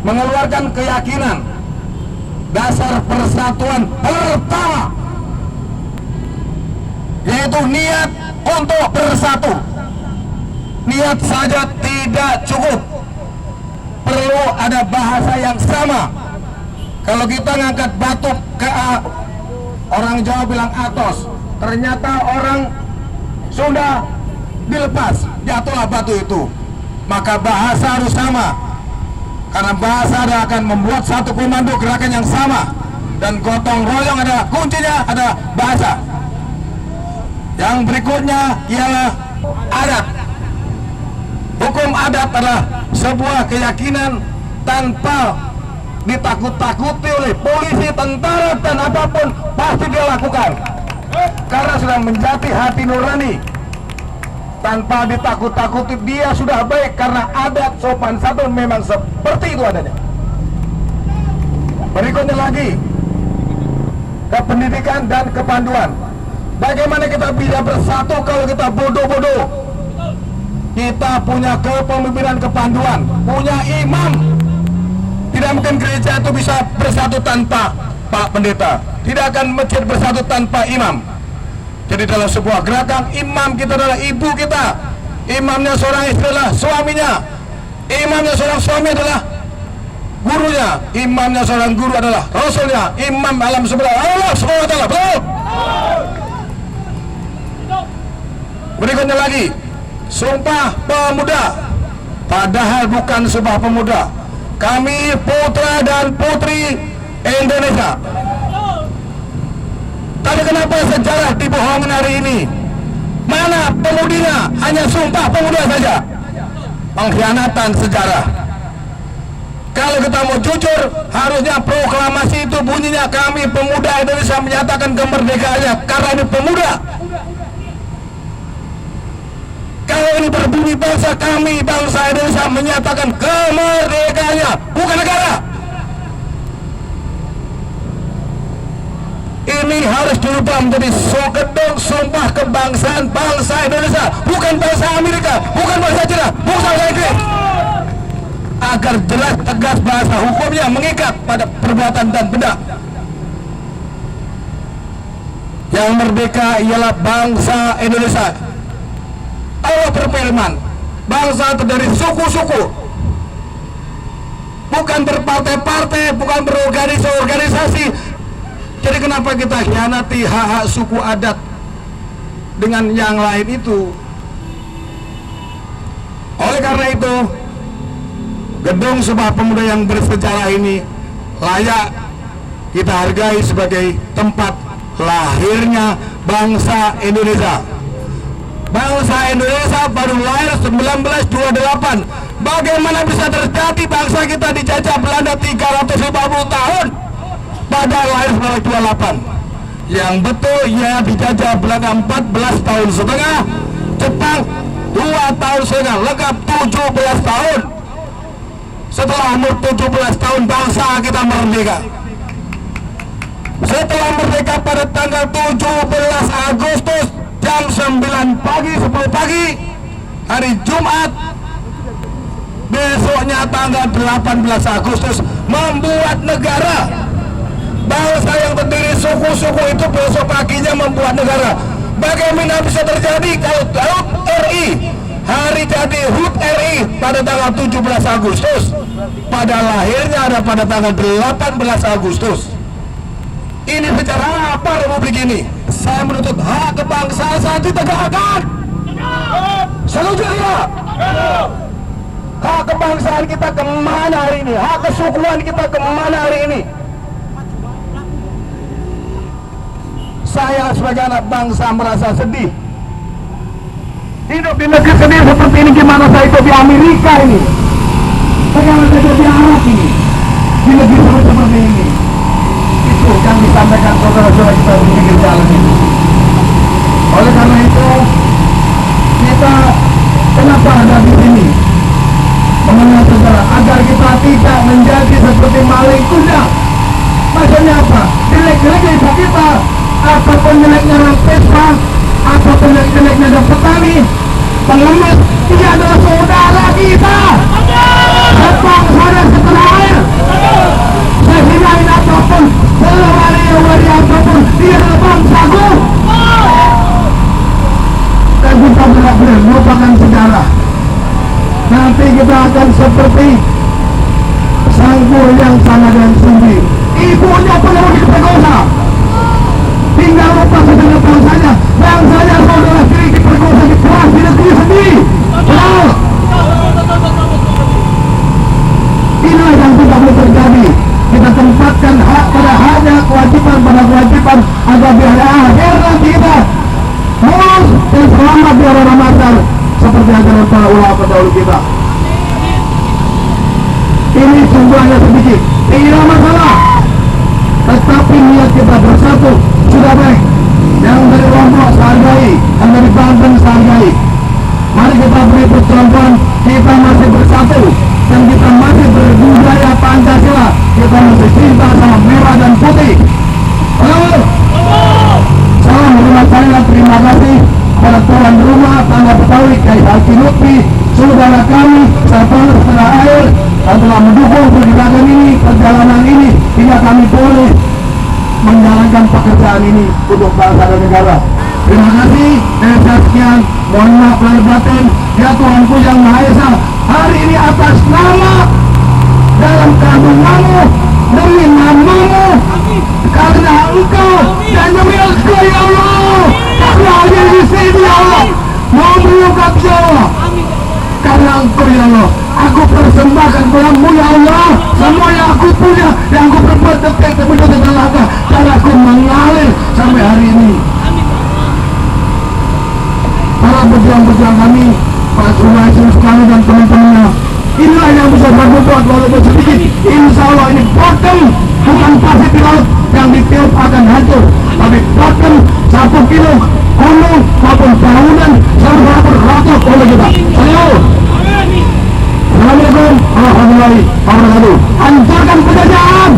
mengeluarkan keyakinan dasar persatuan pertama, yaitu niat untuk bersatu. Niat saja tidak cukup, perlu ada bahasa yang sama. Kalau kita ngangkat batu ke orang Jawa bilang atos, ternyata orang Sunda dilepas, jatuhlah batu itu. Maka bahasa harus sama, karena bahasa akan membuat satu komando gerakan yang sama, dan gotong royong adalah kuncinya, ada bahasa. Yang berikutnya ialah adat. Hukum adat adalah sebuah keyakinan tanpa ditakut-takuti oleh polisi, tentara, dan apapun pasti dia lakukan, karena sudah menjadi hati nurani. Tanpa ditakut-takuti dia sudah baik, karena adat sopan santun memang seperti itu adanya. Berikutnya lagi, kependidikan dan kepanduan. Bagaimana kita bisa bersatu kalau kita bodoh-bodoh? Kita punya kepemimpinan kepanduan, punya imam. Tidak mungkin gereja itu bisa bersatu tanpa Pak Pendeta. Tidak akan masjid bersatu tanpa imam. Jadi dalam sebuah gerakan, imam kita adalah ibu kita, imamnya seorang istri adalah suaminya, imamnya seorang suami adalah gurunya, imamnya seorang guru adalah rasulnya, imam alam sebelah Allah SWT. Betul? Berikutnya lagi, Sumpah Pemuda. Padahal bukan Sumpah Pemuda. Kami putra dan putri Indonesia. Tapi kenapa sejarah dibohongin hari ini? Mana pemudinya? Hanya Sumpah Pemuda saja. Pengkhianatan sejarah. Kalau kita mau jujur, harusnya proklamasi itu bunyinya kami pemuda Indonesia menyatakan kemerdekaannya karena ini pemuda. Kalau ini berbunyi bangsa kami, bangsa Indonesia menyatakan kemerdekaannya, bukan negara. Ini harus dirubah menjadi gedung sumpah kebangsaan bangsa Indonesia, bukan bangsa Amerika, bukan bangsa Cina, bukan bangsa Inggris. Agar jelas tegas bahasa hukumnya mengikat pada perbuatan dan benda. Yang merdeka ialah bangsa Indonesia. Allah berfirman, bangsa terdiri suku-suku, bukan berpartai-partai, bukan berorganisasi-organisasi. Jadi kenapa kita khianati hak-hak suku adat dengan yang lain itu? Oleh karena itu, gedung Sumpah Pemuda yang bersejarah ini layak kita hargai sebagai tempat lahirnya bangsa Indonesia. Bangsa Indonesia baru lahir 1928. Bagaimana bisa terjadi bangsa kita dijajah Belanda 350 tahun? Padahal lahir 1928. Yang betul ya dijajah Belanda 14 tahun setengah, Jepang 2 tahun setengah, lengkap 17 tahun. Setelah umur 17 tahun bangsa kita merdeka. Setelah merdeka pada tanggal 17 Agustus jam 9 pagi, 10 pagi hari Jumat, besoknya tanggal 18 Agustus membuat negara. Bangsa yang terdiri suku-suku itu besok paginya membuat negara. Bagaimana bisa terjadi kalau HUT RI, hari jadi HUT RI pada tanggal 17 Agustus, pada lahirnya ada pada tanggal 18 Agustus. Ini secara apa republik ini? Saya menuntut hak kebangsaan saya ditegakkan. Setuju ya? Hak kebangsaan kita kemana hari ini? Hak kesukuan kita kemana hari ini? Saya sebagai anak bangsa merasa sedih. Hidup di negeri sendiri seperti ini, gimana saya hidup di Amerika ini? Bagaimana saya hidup di Arab ini? Di negeri seperti ini. Itu yang disampaikan saudara-saudara kita di pinggir jalan itu. Oleh karena itu, kita kenapa ada di sini? Mengenal sejarah, agar kita tidak menjadi seperti maling kuda. Maksudnya apa? Jelek-jelek desa kita, apapun jeleknya orang Vespa, apapun jeleknya orang petani, pengemis, dia adalah saudara kita. Sebangsa dan setanah air. Sehinain apapun, sewaria-waria apapun, dia bangsaku. Dan kita benar-benar merupakan sejarah. Nanti kita akan seperti Sanggul yang sama dengan Sumbi. Ibunya penuh diperkosa, tinggal lupa segenap bangsanya. Bangsanya saudara diri diperkosa, diperas di negeri sendiri. Benar. Inilah yang tidak boleh terjadi. Kita tempatkan hak pada haknya, kewajiban pada kewajiban, agar biar akhir nanti kita mulus dan selamat di orang Ramadan seperti ajaran para ulama pendahulu kita. Ini jumlahnya sedikit, tidak masalah, tetapi niat kita bersatu sudah baik. Yang dari Lombok sehargai, yang dari Banten sehargai. Mari kita beri percontohan, kita masih bersatu dan kita masih berbudaya Pancasila. Kita masih cinta sama merah dan putih. Halo. Salam hormat saya, terima kasih kepada tuan rumah Tangga Betawi Kiai Haji Lutfi, saudara kami, sahabat setelah air, dan telah mendukung pergerakan ini, perjalanan ini, hingga kami boleh menjalankan pekerjaan ini untuk bangsa dan negara. Terima kasih, saya sekian, mohon maaf lahir batin, ya Tuhanku yang Maha Esa, hari ini atas nama dalam kandunganmu, demi namamu, karena engkau dan demi engkau ya Allah, aku hadir di sini ya Allah, mau mengungkap ya Allah, karena engkau ya Allah, aku persembahkan padamu ya Allah, semua yang aku punya, yang aku perbuat detik demi detik tenaga, dan aku mengalir sampai hari ini. Para pejuang-pejuang kami, Pak Sulaiman sekali dan teman-temannya, inilah yang bisa berbuat walaupun sedikit. Insya Allah ini bottom, bukan pasir di laut yang ditiup akan hancur, tapi bottom 1 kilo gunung maupun bangunan selalu beratur oleh kita. Assalamualaikum warahmatullahi wabarakatuh. Hancurkan penjajahan.